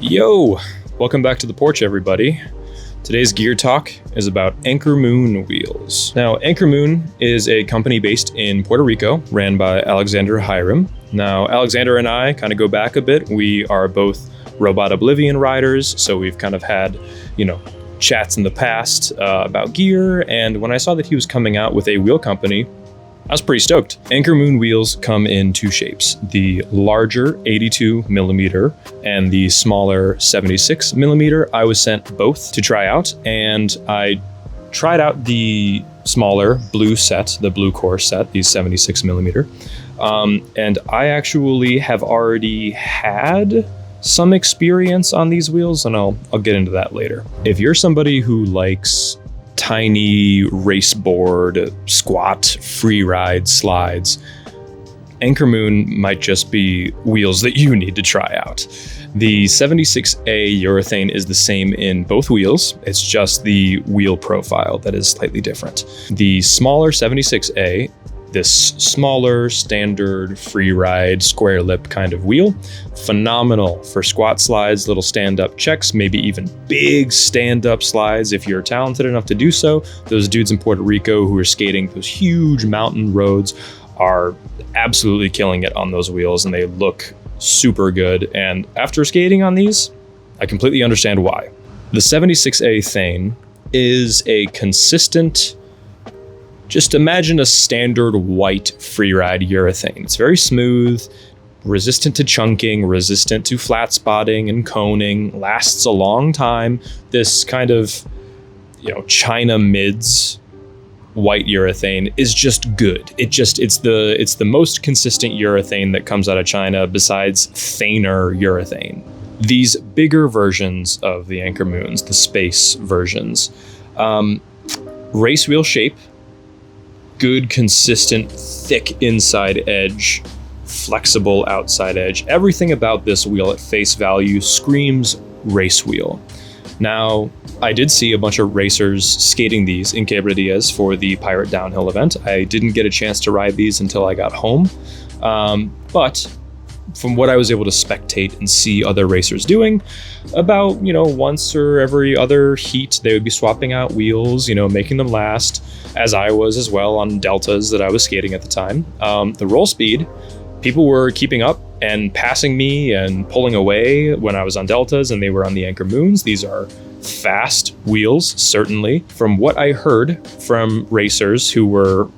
Yo, welcome back to the porch, everybody. Today's gear talk is about Anchor Moon wheels. Now, Anchor Moon is a company based in Puerto Rico, ran by Alexander Hiram. Now, Alexander and I kind of go back a bit. We are both Robot Oblivion riders, so we've kind of had, chats in the past about gear. And when I saw that he was coming out with a wheel company, I was pretty stoked. Anchor Moon wheels come in two shapes, the larger 82 millimeter and the smaller 76 millimeter. I was sent both to try out, and I tried out the smaller blue set, the blue core set, the 76 millimeter. And I actually have already had some experience on these wheels, and I'll get into that later. If you're somebody who likes tiny race board, squat, free ride slides, Anchor Moon might just be wheels that you need to try out. The 76A urethane is the same in both wheels. It's just the wheel profile that is slightly different. The smaller 76A, this smaller standard free ride square lip kind of wheel, phenomenal for squat slides, little stand-up checks, maybe even big stand-up slides if you're talented enough to do so. Those dudes in Puerto Rico who are skating those huge mountain roads are absolutely killing it on those wheels, and they look super good. And after skating on these, I completely understand why. The 76A Thane is a consistent, just imagine a standard white freeride urethane. It's very smooth, resistant to chunking, resistant to flat spotting and coning, lasts a long time. This kind of, China mids white urethane is just good. It's the most consistent urethane that comes out of China besides thinner urethane. These bigger versions of the Anchor Moons, the space versions, race wheel shape, good, consistent, thick inside edge, flexible outside edge. Everything about this wheel at face value screams race wheel. Now, I did see a bunch of racers skating these in Quebra Diaz for the Pirate Downhill event. I didn't get a chance to ride these until I got home, but from what I was able to spectate and see other racers doing, about, once or every other heat, they would be swapping out wheels, making them last, as I was as well on deltas that I was skating at the time. The roll speed, people were keeping up and passing me and pulling away when I was on deltas and they were on the Anchor Moons. These are fast wheels, certainly. From what I heard from racers who were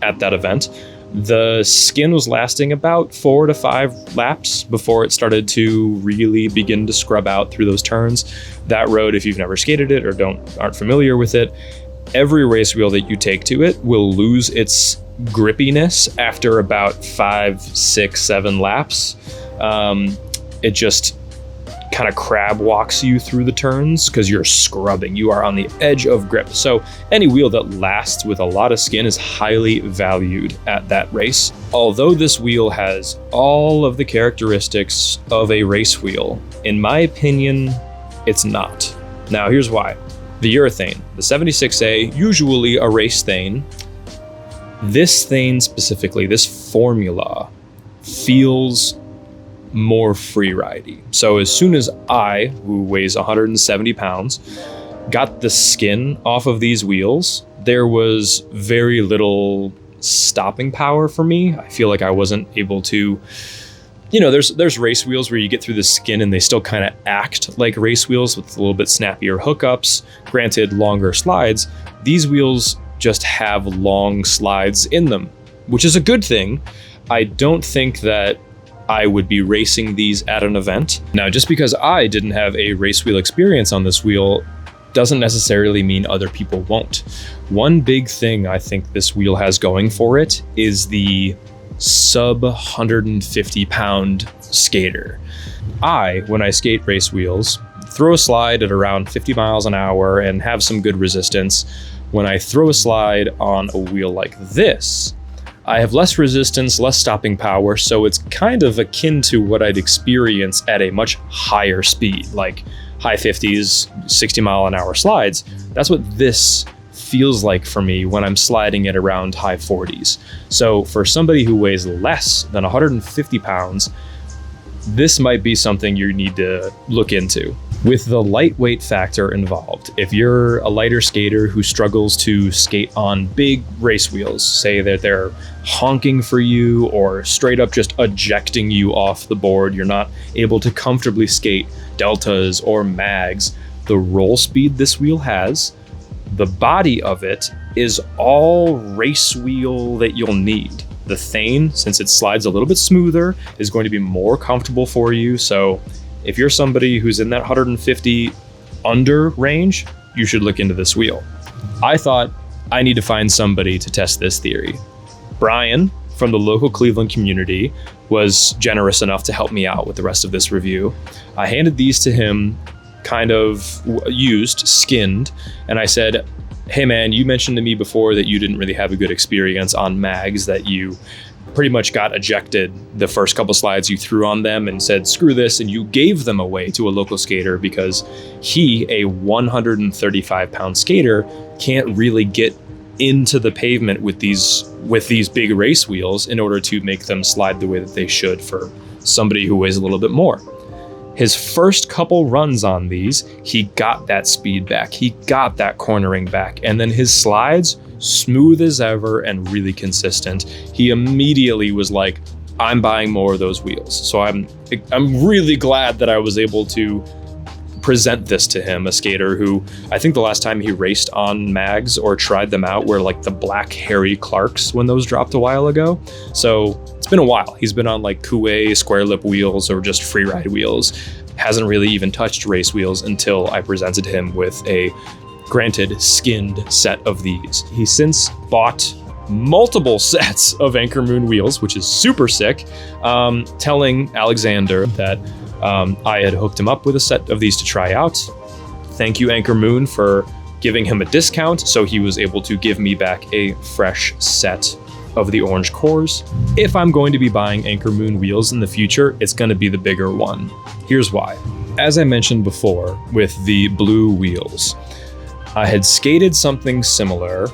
at that event, the skin was lasting about 4 to 5 laps before it started to really begin to scrub out through those turns. That road, if you've never skated it or aren't familiar with it, every race wheel that you take to it will lose its grippiness after about 5, 6, 7 laps. It just kind of crab walks you through the turns because you're scrubbing. You are on the edge of grip. So any wheel that lasts with a lot of skin is highly valued at that race. Although this wheel has all of the characteristics of a race wheel, in my opinion, it's not. Now, here's why. The urethane, the 76A, usually a race thane. This thane specifically, this formula, feels more free-ridey. So as soon as I, who weighs 170 pounds, got the skin off of these wheels, there was very little stopping power for me. I feel like I wasn't able to, there's race wheels where you get through the skin and they still kind of act like race wheels with a little bit snappier hookups, granted longer slides. These wheels just have long slides in them, which is a good thing. I don't think that I would be racing these at an event. Now, just because I didn't have a race wheel experience on this wheel doesn't necessarily mean other people won't. One big thing I think this wheel has going for it is the sub 150 pound skater. When I skate race wheels, throw a slide at around 50 miles an hour and have some good resistance. When I throw a slide on a wheel like this, I have less resistance, less stopping power, so it's kind of akin to what I'd experience at a much higher speed, like high 50s, 60 mile an hour slides. That's what this feels like for me when I'm sliding at around high 40s. So for somebody who weighs less than 150 pounds, this might be something you need to look into. With the lightweight factor involved, if you're a lighter skater who struggles to skate on big race wheels, say that they're honking for you or straight up just ejecting you off the board, you're not able to comfortably skate deltas or mags, the roll speed this wheel has, the body of it is all race wheel that you'll need. The Thane, since it slides a little bit smoother, is going to be more comfortable for you. So if you're somebody who's in that 150 under range, you should look into this wheel. I thought I need to find somebody to test this theory. Brian from the local Cleveland community was generous enough to help me out with the rest of this review. I handed these to him kind of used, skinned, and I said, hey man, you mentioned to me before that you didn't really have a good experience on mags, that you pretty much got ejected the first couple slides you threw on them and said, screw this, and you gave them away to a local skater because he, a 135-pound skater, can't really get into the pavement with these big race wheels in order to make them slide the way that they should for somebody who weighs a little bit more. His first couple runs on these, he got that speed back, he got that cornering back, and then his slides, smooth as ever and really consistent. He immediately was like, I'm buying more of those wheels. So I'm really glad that I was able to present this to him, a skater who I think the last time he raced on mags or tried them out were like the black Harry Clarks when those dropped a while ago. So it's been a while. He's been on like Coué square lip wheels or just free ride wheels. Hasn't really even touched race wheels until I presented him with a granted skinned set of these. He's since bought multiple sets of Anchor Moon wheels, which is super sick, telling Alexander that I had hooked him up with a set of these to try out. Thank you, Anchor Moon, for giving him a discount, so he was able to give me back a fresh set of the orange cores. If I'm going to be buying Anchor Moon wheels in the future, it's going to be the bigger one. Here's why. As I mentioned before with the blue wheels, I had skated something similar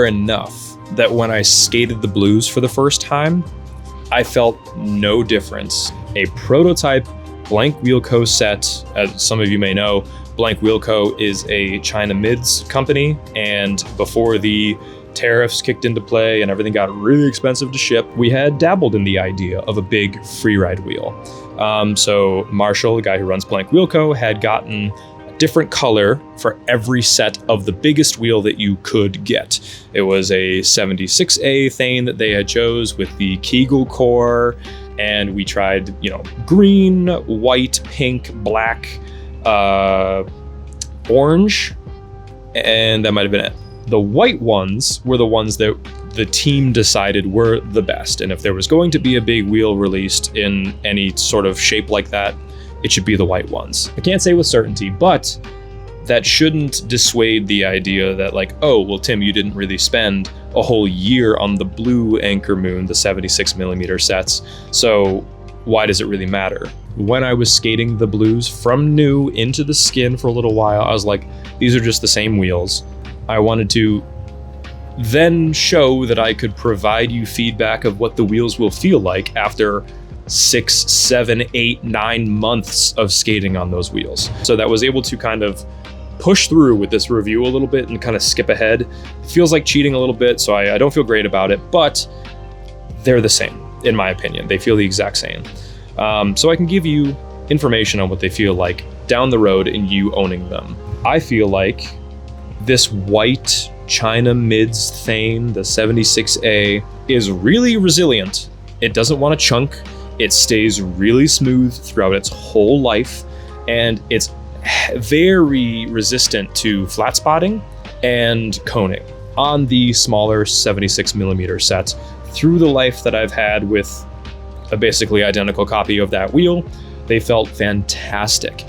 enough that when I skated the blues for the first time, I felt no difference. A prototype Blank Wheel Co. set, as some of you may know, Blank Wheel Co. is a China mids company, and before the tariffs kicked into play and everything got really expensive to ship, we had dabbled in the idea of a big freeride wheel. So Marshall, the guy who runs Blank Wheel Co., had gotten a different color for every set of the biggest wheel that you could get. It was a 76A Thane that they had chose with the Kegel core, and we tried, green, white, pink, black, orange, and that might have been it. The white ones were the ones that the team decided were the best, and if there was going to be a big wheel released in any sort of shape like that, it should be the white ones. I can't say with certainty, but that shouldn't dissuade the idea that like, oh, well, Tim, you didn't really spend a whole year on the blue Anchor Moon, the 76mm sets, so why does it really matter? When I was skating the blues from new into the skin for a little while, I was like, these are just the same wheels. I wanted to then show that I could provide you feedback of what the wheels will feel like after 6, 7, 8, 9 months of skating on those wheels. So that was able to kind of push through with this review a little bit and kind of skip ahead. It feels like cheating a little bit, so I don't feel great about it, but they're the same, in my opinion. They feel the exact same. So I can give you information on what they feel like down the road and you owning them. I feel like this white China mids Thane, the 76A, is really resilient. It doesn't want to chunk. It stays really smooth throughout its whole life, and it's very resistant to flat spotting and coning. On the smaller 76mm sets, through the life that I've had with a basically identical copy of that wheel, they felt fantastic.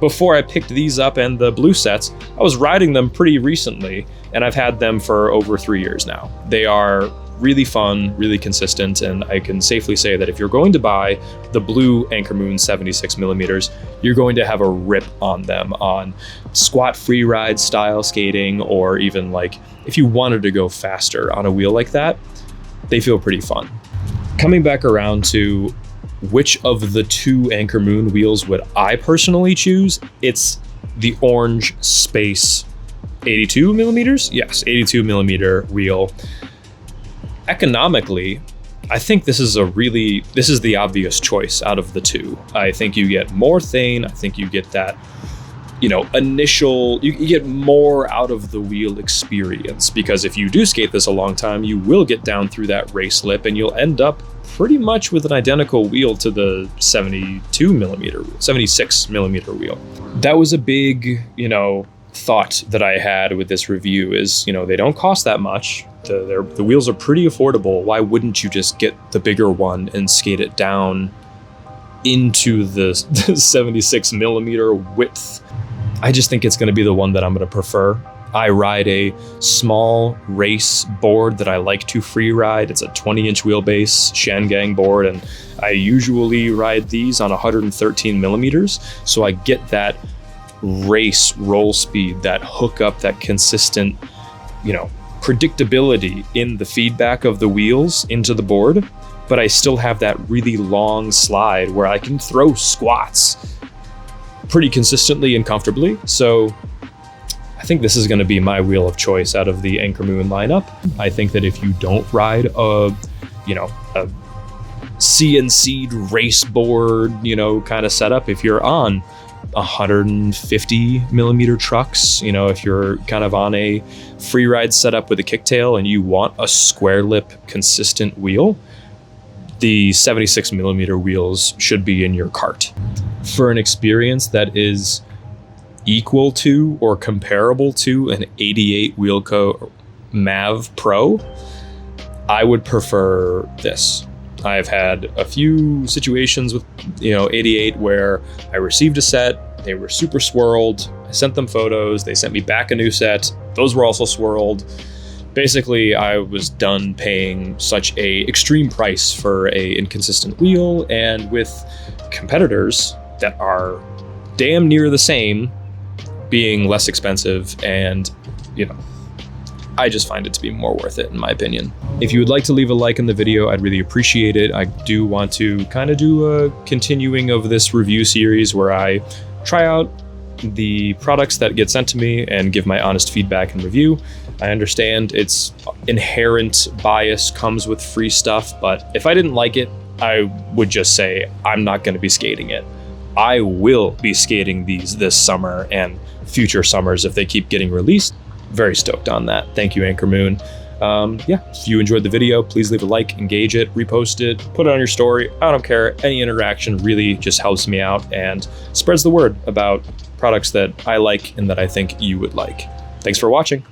Before I picked these up and the blue sets, I was riding them pretty recently, and I've had them for over 3 years now. They are really fun, really consistent, and I can safely say that if you're going to buy the blue Anchor Moon 76mm, you're going to have a rip on them on squat free ride style skating, or even like if you wanted to go faster on a wheel like that, they feel pretty fun. Coming back around to which of the two Anchor Moon wheels would I personally choose, it's the orange Space 82 millimeters? Yes, 82 millimeter wheel. Economically, I think this is the obvious choice out of the two. I think you get more Thane. I think you get that, you get more out of the wheel experience, because if you do skate this a long time, you will get down through that race lip and you'll end up pretty much with an identical wheel to the 76 millimeter wheel. That was a big, thought that I had with this review is, they don't cost that much. The wheels are pretty affordable. Why wouldn't you just get the bigger one and skate it down into the 76 millimeter width? I just think it's going to be the one that I'm going to prefer. I ride a small race board that I like to free ride. It's a 20-inch wheelbase Shangang board, and I usually ride these on 113 millimeters. So I get that race roll speed, that hook up, that consistent, predictability in the feedback of the wheels into the board, but I still have that really long slide where I can throw squats pretty consistently and comfortably. So I think this is going to be my wheel of choice out of the Anchor Moon lineup. I think that if you don't ride a CNC'd race board, kind of setup, if you're on 150 millimeter trucks, if you're kind of on a free ride setup with a kicktail and you want a square lip consistent wheel, the 76 millimeter wheels should be in your cart. For an experience that is equal to or comparable to an 88 Wheelco Mav Pro, I would prefer this. I've had a few situations with 88 where I received a set, they were super swirled, I sent them photos, they sent me back a new set, those were also swirled. Basically, I was done paying such a extreme price for a inconsistent wheel, and with competitors that are damn near the same being less expensive, and I just find it to be more worth it in my opinion. If you would like to leave a like in the video, I'd really appreciate it. I do want to kind of do a continuing of this review series where I try out the products that get sent to me and give my honest feedback and review. I understand its inherent bias comes with free stuff, but if I didn't like it, I would just say I'm not going to be skating it. I will be skating these this summer and future summers if they keep getting released. Very stoked on that. Thank you, Anchor Moon. If you enjoyed the video, please leave a like, engage it, repost it, put it on your story. I don't care. Any interaction really just helps me out and spreads the word about products that I like and that I think you would like. Thanks for watching.